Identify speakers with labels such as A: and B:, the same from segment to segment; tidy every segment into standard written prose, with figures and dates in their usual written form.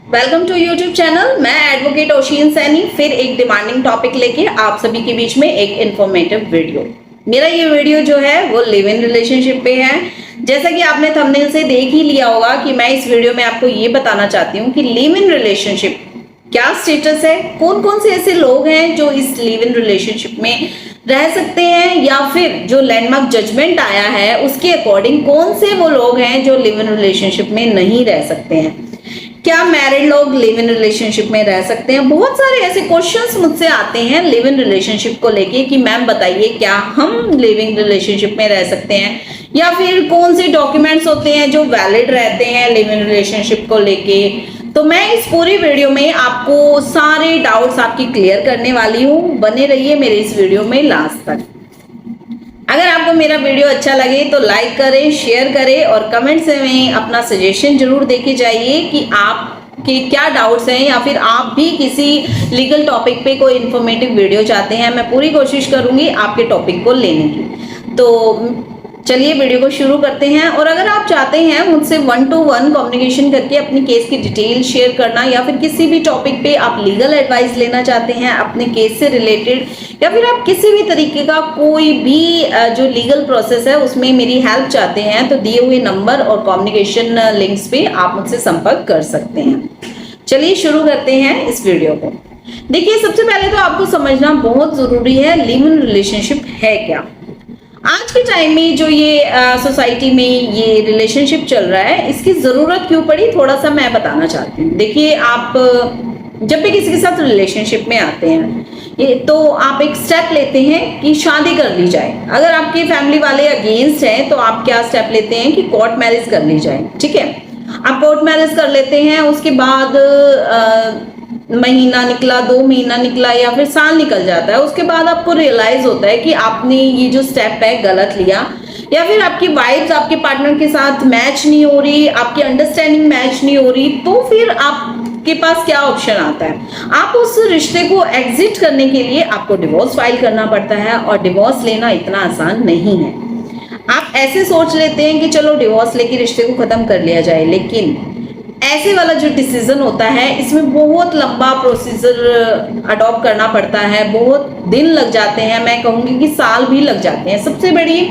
A: Welcome to YouTube channel. मैं advocate Ocean Saini फिर एक डिमांडिंग टॉपिक लेके आप सभी के बीच में एक इंफॉर्मेटिव वीडियो। मेरा ये वीडियो जो है वो लिव इन रिलेशनशिप पे है। जैसा कि आपने थंबनेल से देख ही लिया होगा कि मैं इस वीडियो में आपको ये बताना चाहती हूँ कि लिव इन रिलेशनशिप क्या स्टेटस है, कौन कौन से ऐसे लोग हैं जो इस लिव इन रिलेशनशिप में रह सकते हैं, या फिर जो लैंडमार्क जजमेंट आया है उसके अकॉर्डिंग कौन से वो लोग हैं जो लिव इन रिलेशनशिप में नहीं रह सकते हैं। क्या मैरिड लोग लिव इन रिलेशनशिप में रह सकते हैं? बहुत सारे ऐसे क्वेश्चंस मुझसे आते हैं लिव इन रिलेशनशिप को लेके कि मैम बताइए क्या हम लिव इन रिलेशनशिप में रह सकते हैं, या फिर कौन से डॉक्यूमेंट्स होते हैं जो वैलिड रहते हैं लिव इन रिलेशनशिप को लेके। तो मैं इस पूरी वीडियो में आपको सारे डाउट्स आपकी क्लियर करने वाली हूँ। बने रहिए मेरे इस वीडियो में लास्ट तक। अगर आपको मेरा वीडियो अच्छा लगे तो लाइक करें, शेयर करें और कमेंट्स में अपना सजेशन जरूर देके जाइए कि आपके क्या डाउट्स हैं, या फिर आप भी किसी लीगल टॉपिक पे कोई इन्फॉर्मेटिव वीडियो चाहते हैं। मैं पूरी कोशिश करूंगी आपके टॉपिक को लेने की। तो चलिए वीडियो को शुरू करते हैं। और अगर आप चाहते हैं मुझसे 1-to-1 कम्युनिकेशन करके अपनी केस की डिटेल शेयर करना, या फिर किसी भी टॉपिक पे आप लीगल एडवाइस लेना चाहते हैं अपने केस से रिलेटेड, या फिर आप किसी भी तरीके का कोई भी जो लीगल प्रोसेस है उसमें मेरी हेल्प चाहते हैं, तो दिए हुए नंबर और कम्युनिकेशन लिंक्स पे आप मुझसे संपर्क कर सकते हैं। चलिए शुरू करते हैं इस वीडियो को। देखिए, सबसे पहले तो आपको समझना बहुत जरूरी है लिव इन रिलेशनशिप है क्या। आज के टाइम में जो ये सोसाइटी में ये रिलेशनशिप चल रहा है, इसकी जरूरत क्यों पड़ी थोड़ा सा मैं बताना चाहती हूँ। देखिए, आप जब भी किसी के साथ रिलेशनशिप में आते हैं ये तो आप एक स्टेप लेते हैं कि शादी कर ली जाए। अगर आपके फैमिली वाले अगेंस्ट हैं तो आप क्या स्टेप लेते हैं कि कोर्ट मैरिज कर ली जाए। ठीक है, आप कोर्ट मैरिज कर लेते हैं, उसके बाद महीना निकला, 2 महीना निकला, या फिर साल निकल जाता है। उसके बाद आपको रियलाइज होता है कि आपने ये जो स्टेप है गलत लिया, या फिर आपकी वाइब्स आपके पार्टनर के साथ मैच नहीं हो रही, आपकी अंडरस्टैंडिंग मैच नहीं हो रही, तो फिर आपके पास क्या ऑप्शन आता है। आप उस रिश्ते को एग्जिट करने के लिए आपको डिवोर्स फाइल करना पड़ता है, और डिवोर्स लेना इतना आसान नहीं है। आप ऐसे सोच लेते हैं कि चलो डिवोर्स लेके रिश्ते को खत्म कर लिया जाए, लेकिन ऐसे वाला जो डिसीजन होता है इसमें बहुत लंबा प्रोसीजर अडॉप्ट करना पड़ता है, बहुत दिन लग जाते हैं, मैं कहूंगी कि साल भी लग जाते हैं। सबसे बड़ी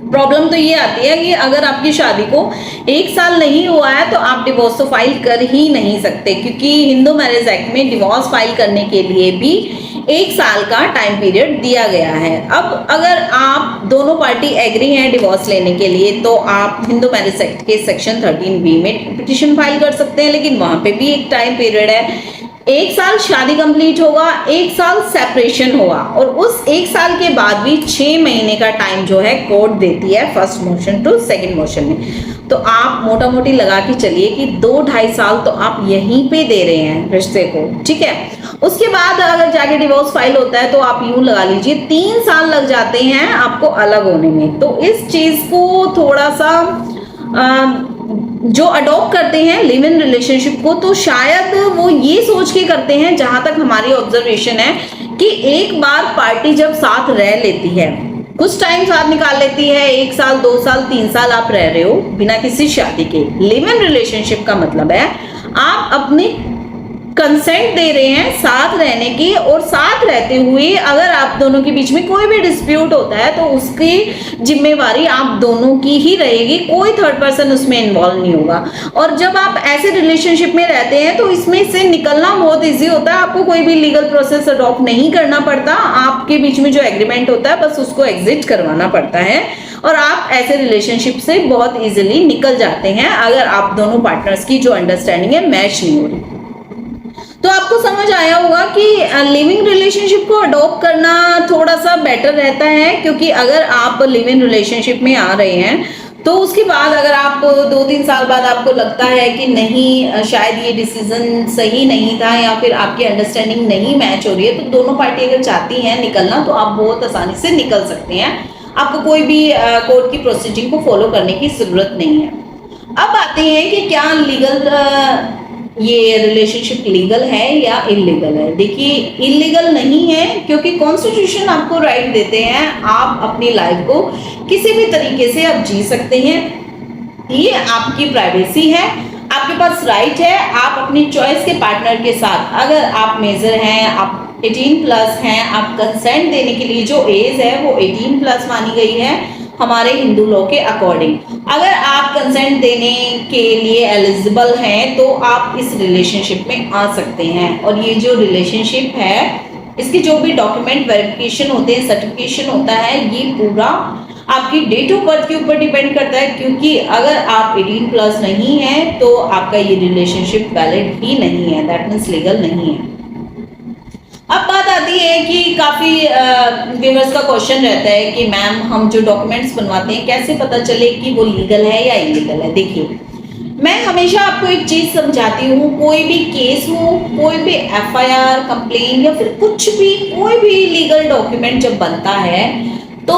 A: प्रॉब्लम तो ये आती है कि अगर आपकी शादी को 1 साल नहीं हुआ है तो आप डिवोर्स तो फाइल कर ही नहीं सकते, क्योंकि हिंदू मैरिज एक्ट में डिवोर्स फाइल करने के लिए भी 1 साल का टाइम पीरियड दिया गया है। अब अगर आप दोनों पार्टी एग्री हैं डिवोर्स लेने के लिए तो आप हिंदू मैरिज एक्ट के सेक्शन 13B में पिटिशन फाइल कर सकते हैं, लेकिन वहां पे भी एक टाइम पीरियड है। 1 साल शादी कंप्लीट होगा, 1 साल सेपरेशन होगा, और उस 1 साल के बाद भी 6 महीने का टाइम जो है कोर्ट देती है first motion to second motion में। तो आप मोटा मोटी लगा के चलिए कि 2-2.5 साल तो आप यहीं पे दे रहे हैं रिश्ते को। ठीक है, उसके बाद अगर जाके डिवोर्स फाइल होता है तो आप यूं लगा लीजिए 3 साल लग जाते हैं आपको अलग होने में। तो इस चीज को थोड़ा सा जो अडॉप्ट करते हैं लिव इन रिलेशनशिप को, तो शायद वो ये सोच के करते हैं, जहां तक हमारी ऑब्जर्वेशन है, कि एक बार पार्टी जब साथ रह लेती है, कुछ टाइम साथ निकाल लेती है, 1 साल 2 साल 3 साल आप रह रहे हो बिना किसी शादी के। लिव इन रिलेशनशिप का मतलब है आप अपने कंसेंट दे रहे हैं साथ रहने की, और साथ रहते हुए अगर आप दोनों के बीच में कोई भी डिस्प्यूट होता है तो उसकी जिम्मेवारी आप दोनों की ही रहेगी, कोई थर्ड पर्सन उसमें इन्वॉल्व नहीं होगा। और जब आप ऐसे रिलेशनशिप में रहते हैं तो इसमें से निकलना बहुत इजी होता है, आपको कोई भी लीगल प्रोसेस अडॉप्ट नहीं करना पड़ता, आपके बीच में जो एग्रीमेंट होता है बस उसको एग्जिट करवाना पड़ता है, और आप ऐसे रिलेशनशिप से बहुत इजीली निकल जाते हैं अगर आप दोनों पार्टनर्स की जो अंडरस्टैंडिंग है मैच नहीं हो रही। तो आपको समझ आया होगा कि लिविंग रिलेशनशिप को अडॉप्ट करना थोड़ा सा बेटर रहता है, क्योंकि अगर आप लिव इन रिलेशनशिप में आ रहे हैं तो उसके बाद अगर आप 2-3 साल बाद आपको लगता है कि नहीं शायद ये डिसीजन सही नहीं था, या फिर आपकी अंडरस्टैंडिंग नहीं मैच हो रही है, तो दोनों पार्टी अगर चाहती हैं निकलना तो आप बहुत आसानी से निकल सकते हैं। आपको कोई भी कोर्ट की प्रोसीडिंग को फॉलो करने की जरूरत नहीं है। अब आते हैं कि क्या लीगल ये रिलेशनशिप लीगल है या इलीगल है। देखिए, इलीगल नहीं है, क्योंकि कॉन्स्टिट्यूशन आपको राइट देते हैं आप अपनी लाइफ को किसी भी तरीके से आप जी सकते हैं, ये आपकी प्राइवेसी है। आपके पास राइट है, आप अपनी चॉइस के पार्टनर के साथ, अगर आप मेजर हैं, आप 18 प्लस हैं, आप कंसेंट देने के लिए जो एज है वो 18 प्लस मानी गई है हमारे हिंदू लॉ के अकॉर्डिंग। अगर आप कंसेंट देने के लिए एलिजिबल हैं तो आप इस रिलेशनशिप में आ सकते हैं। और ये जो रिलेशनशिप है, इसके जो भी डॉक्यूमेंट वेरिफिकेशन होते हैं, सर्टिफिकेशन होता है, ये पूरा आपकी डेट ऑफ बर्थ के ऊपर डिपेंड करता है, क्योंकि अगर आप 18 प्लस नहीं है तो आपका ये रिलेशनशिप वैलिड ही नहीं है, दैट मीन्स लीगल नहीं है। अब बात आती है कि काफी व्यूअर्स का क्वेश्चन रहता है कि मैम हम जो डॉक्यूमेंट्स बनवाते हैं कैसे पता चले कि वो लीगल है या इलीगल है। देखिए, मैं हमेशा आपको एक चीज समझाती हूँ, कोई भी केस हो, कोई भी एफआईआर, कंप्लेन या फिर कुछ भी, कोई भी लीगल डॉक्यूमेंट जब बनता है तो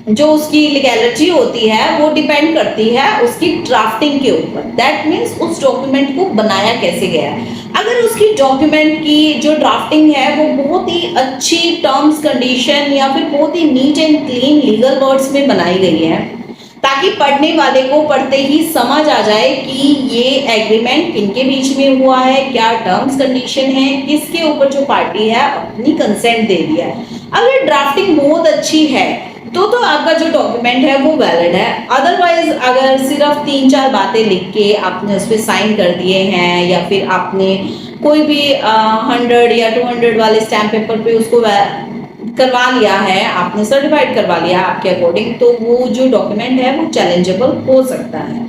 A: जो उसकी लीगैलिटी होती है वो डिपेंड करती है उसकी ड्राफ्टिंग के ऊपर। दैट मीन्स उस डॉक्यूमेंट को बनाया कैसे गया है। अगर उसकी डॉक्यूमेंट की जो ड्राफ्टिंग है वो बहुत ही अच्छी टर्म्स कंडीशन या फिर बहुत ही neat and clean legal words में बनाई गई है, ताकि पढ़ने वाले को पढ़ते ही समझ आ जाए कि ये एग्रीमेंट किनके बीच में हुआ है, क्या टर्म्स कंडीशन है, किसके ऊपर जो पार्टी है अपनी कंसेंट दे दिया है। अगर ड्राफ्टिंग बहुत अच्छी है तो आपका जो डॉक्यूमेंट है वो वैलिड है। अदरवाइज अगर सिर्फ 3-4 बातें लिख के आपने उस पर साइन कर दिए हैं या फिर आपने कोई भी 100 या 200 वाले स्टैम्प पेपर पे उसको करवा लिया है, आपने सर्टिफाइड करवा लिया आपके अकॉर्डिंग, तो वो जो डॉक्यूमेंट है वो चैलेंजेबल हो सकता है।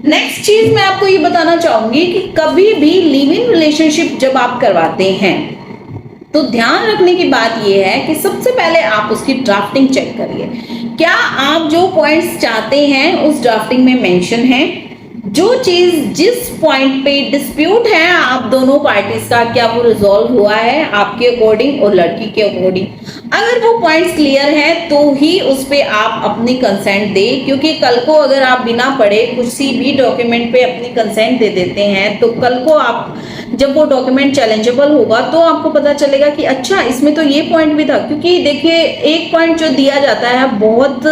A: नेक्स्ट चीज मैं आपको ये बताना चाहूंगी कि कभी भी लिव इन रिलेशनशिप जब आप करवाते हैं तो ध्यान रखने की बात यह है कि सबसे पहले आप उसकी ड्राफ्टिंग चेक करिए। क्या आप जो पॉइंट्स चाहते हैं उस ड्राफ्टिंग में मेंशन है? जो चीज जिस पॉइंट पे डिस्प्यूट है आप दोनों पार्टीज का, क्या वो रिजॉल्व हुआ है आपके अकॉर्डिंग और लड़की के अकॉर्डिंग? अगर वो पॉइंट्स क्लियर है तो ही उस पे आप अपनी कंसेंट दे, क्योंकि कल को अगर आप बिना पढ़े किसी भी डॉक्यूमेंट पे अपनी कंसेंट दे देते हैं तो कल को आप जब वो डॉक्यूमेंट चैलेंजेबल होगा तो आपको पता चलेगा कि अच्छा इसमें तो ये पॉइंट भी था। क्योंकि देखिए, एक पॉइंट जो दिया जाता है बहुत,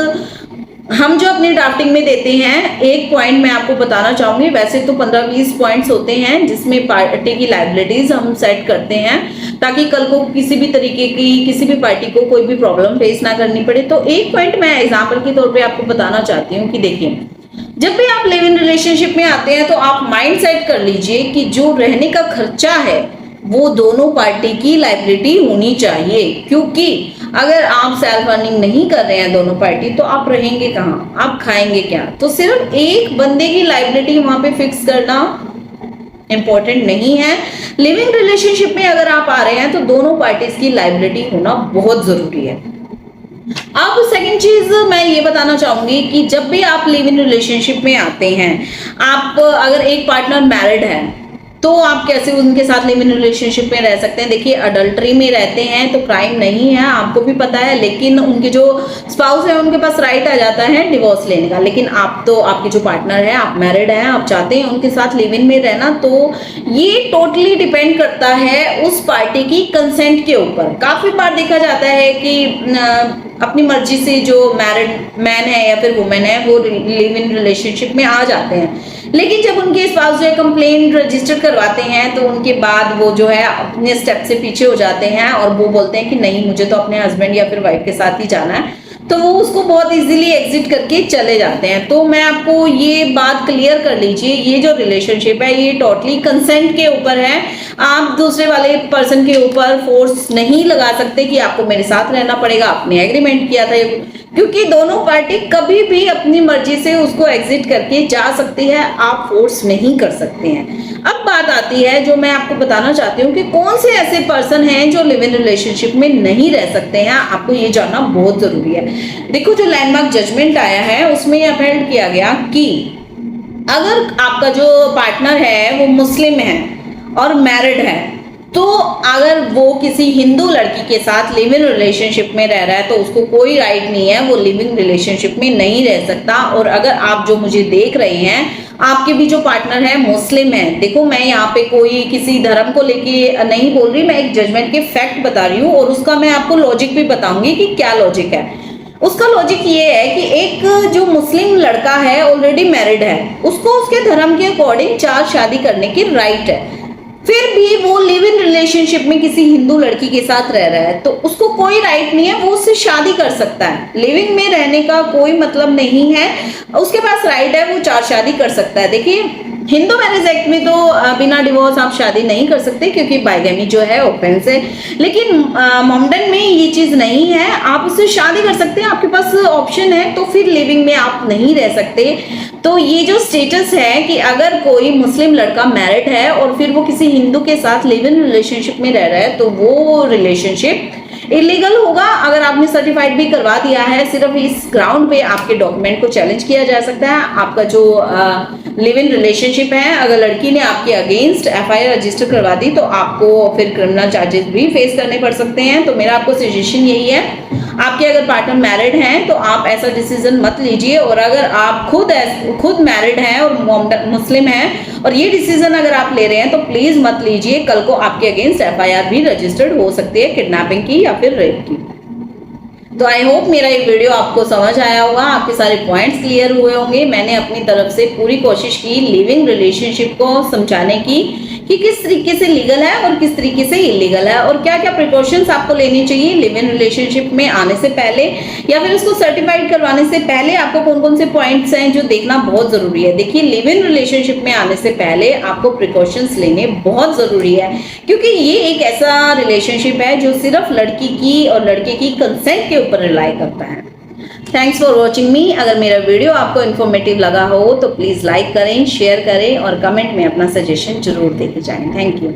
A: हम जो अपनी ड्राफ्टिंग में देते हैं, एक पॉइंट मैं आपको बताना चाहूंगी, वैसे तो 15-20 पॉइंट्स होते हैं जिसमें पार्टी की लायबिलिटीज हम सेट करते हैं ताकि कल को किसी भी तरीके की किसी भी पार्टी को कोई भी प्रॉब्लम फेस ना करनी पड़े। तो एक पॉइंट मैं एग्जांपल के तौर पे आपको बताना चाहती हूँ कि देखिए, जब भी आप लिव इन रिलेशनशिप में आते हैं तो आप माइंड सेट कर लीजिए कि जो रहने का खर्चा है वो दोनों पार्टी की लायबिलिटी होनी चाहिए, क्योंकि अगर आप सेल्फ अर्निंग नहीं कर रहे हैं दोनों पार्टी तो आप रहेंगे कहाँ, आप खाएंगे क्या? तो सिर्फ एक बंदे की लायबिलिटी वहां पे फिक्स करना इंपॉर्टेंट नहीं है। लिविंग रिलेशनशिप में अगर आप आ रहे हैं तो दोनों पार्टीज की लायबिलिटी होना बहुत जरूरी है। अब सेकंड चीज मैं ये बताना चाहूंगी कि जब भी आप लिव इन रिलेशनशिप में आते हैं, आप अगर एक पार्टनर मैरिड है तो आप कैसे उनके साथ लिव इन रिलेशनशिप में रह सकते हैं? देखिए, अडल्ट्री में रहते हैं तो क्राइम नहीं है, आपको भी पता है, लेकिन उनके जो स्पाउस है उनके पास राइट आ जाता है डिवोर्स लेने का। लेकिन आप तो, आपके जो पार्टनर है, आप मैरिड हैं, आप चाहते हैं उनके साथ लिव इन में रहना, तो ये टोटली डिपेंड करता है उस पार्टी की कंसेंट के ऊपर। काफी बार देखा जाता है कि अपनी मर्जी से जो मैरिड मैन है या फिर वुमेन है वो लिव इन रिलेशनशिप में आ जाते हैं, लेकिन जब उनके स्पाउस जो है कंप्लेंट रजिस्टर करवाते हैं तो उनके बाद वो जो है अपने स्टेप से पीछे हो जाते हैं और वो बोलते हैं कि नहीं, मुझे तो अपने हस्बैंड या फिर वाइफ के साथ ही जाना है, तो वो उसको बहुत इजीली एग्जिट करके चले जाते हैं। तो मैं आपको ये बात क्लियर कर लीजिए, ये जो रिलेशनशिप है ये टोटली कंसेंट के ऊपर है। आप दूसरे वाले पर्सन के ऊपर फोर्स नहीं लगा सकते कि आपको मेरे साथ रहना पड़ेगा, आपने एग्रीमेंट किया था, क्योंकि दोनों पार्टी कभी भी अपनी मर्जी से उसको एग्जिट करके जा सकती है, आप फोर्स नहीं कर सकते हैं। अब बात आती है जो मैं आपको बताना चाहती हूँ कि कौन से ऐसे पर्सन हैं जो लिव इन रिलेशनशिप में नहीं रह सकते हैं, आपको ये जानना बहुत जरूरी है। देखो, जो लैंडमार्क जजमेंट आया है उसमें यह अपहेल्ड किया गया कि अगर आपका जो पार्टनर है वो मुस्लिम है और मैरिड है, तो अगर वो किसी हिंदू लड़की के साथ लिव इन रिलेशनशिप में रह रहा है तो उसको कोई राइट नहीं है, वो लिविंग रिलेशनशिप में नहीं रह सकता। और अगर आप जो मुझे देख रहे हैं, आपके भी जो पार्टनर है मुस्लिम है, देखो मैं यहाँ पे कोई किसी धर्म को लेके नहीं बोल रही, मैं एक जजमेंट के फैक्ट बता रही हूँ और उसका मैं आपको लॉजिक भी बताऊंगी कि क्या लॉजिक है। उसका लॉजिक ये है कि एक जो मुस्लिम लड़का है ऑलरेडी मैरिड है, उसको उसके धर्म के अकॉर्डिंग 4 शादी करने की राइट है, फिर भी वो लिव इन रिलेशनशिप में किसी हिंदू लड़की के साथ रह रहा है तो उसको कोई राइट नहीं है, वो उससे शादी कर सकता है। लिविंग में रहने का कोई मतलब नहीं है, उसके पास राइट है, वो 4 शादी कर सकता है। देखिए हिंदू मैरिज एक्ट में तो बिना डिवोर्स आप शादी नहीं कर सकते क्योंकि बाइगेमी जो है ऑफेंस है, लेकिन मोमडन में ये चीज नहीं है, आप उससे शादी कर सकते हैं, आपके पास ऑप्शन है, तो फिर लिविंग में आप नहीं रह सकते। तो ये जो स्टेटस है कि अगर कोई मुस्लिम लड़का मैरिड है और फिर वो किसी हिंदू के साथ लिव इन रिलेशनशिप में रह रहा है तो वो रिलेशनशिप इलीगल होगा। अगर आपने सर्टिफाइड भी करवा दिया है, सिर्फ इस ग्राउंड पे आपके डॉक्यूमेंट को चैलेंज किया जा सकता है। आपका जो लिव इन रिलेशनशिप है, अगर लड़की ने आपके अगेंस्ट एफआईआर रजिस्टर करवा दी तो आपको फिर क्रिमिनल चार्जेस भी फेस करने पड़ सकते हैं। तो मेरा आपको सजेशन यही है, आपके अगर पार्टनर मैरिड हैं तो आप ऐसा डिसीजन मत लीजिए, और अगर आप खुद मैरिड हैं और मुस्लिम हैं और ये डिसीजन अगर आप ले रहे हैं तो प्लीज मत लीजिए, कल को आपके अगेंस्ट एफआईआर भी रजिस्टर्ड हो सकती है किडनैपिंग की या फिर रेप की। तो आई होप मेरा ये वीडियो आपको समझ आया होगा, आपके सारे पॉइंट्स क्लियर हुए होंगे। मैंने अपनी तरफ से पूरी कोशिश की लिविंग रिलेशनशिप को समझाने की कि किस तरीके से लीगल है और किस तरीके से इलीगल है, और क्या क्या प्रिकॉशंस आपको लेनी चाहिए लिव इन रिलेशनशिप में आने से पहले या फिर उसको सर्टिफाइड करवाने से पहले। आपको कौन कौन से पॉइंट्स हैं जो देखना बहुत जरूरी है। देखिए लिव इन रिलेशनशिप में आने से पहले आपको प्रिकॉशंस लेने बहुत जरूरी है, क्योंकि ये एक ऐसा रिलेशनशिप है जो सिर्फ लड़की की और लड़के की कंसेंट के ऊपर रिलाई करता है। थैंक्स फॉर वॉचिंग मी। अगर मेरा वीडियो आपको इन्फॉर्मेटिव लगा हो तो प्लीज़ लाइक करें, शेयर करें और कमेंट में अपना सजेशन जरूर देके जाएं। Thank you.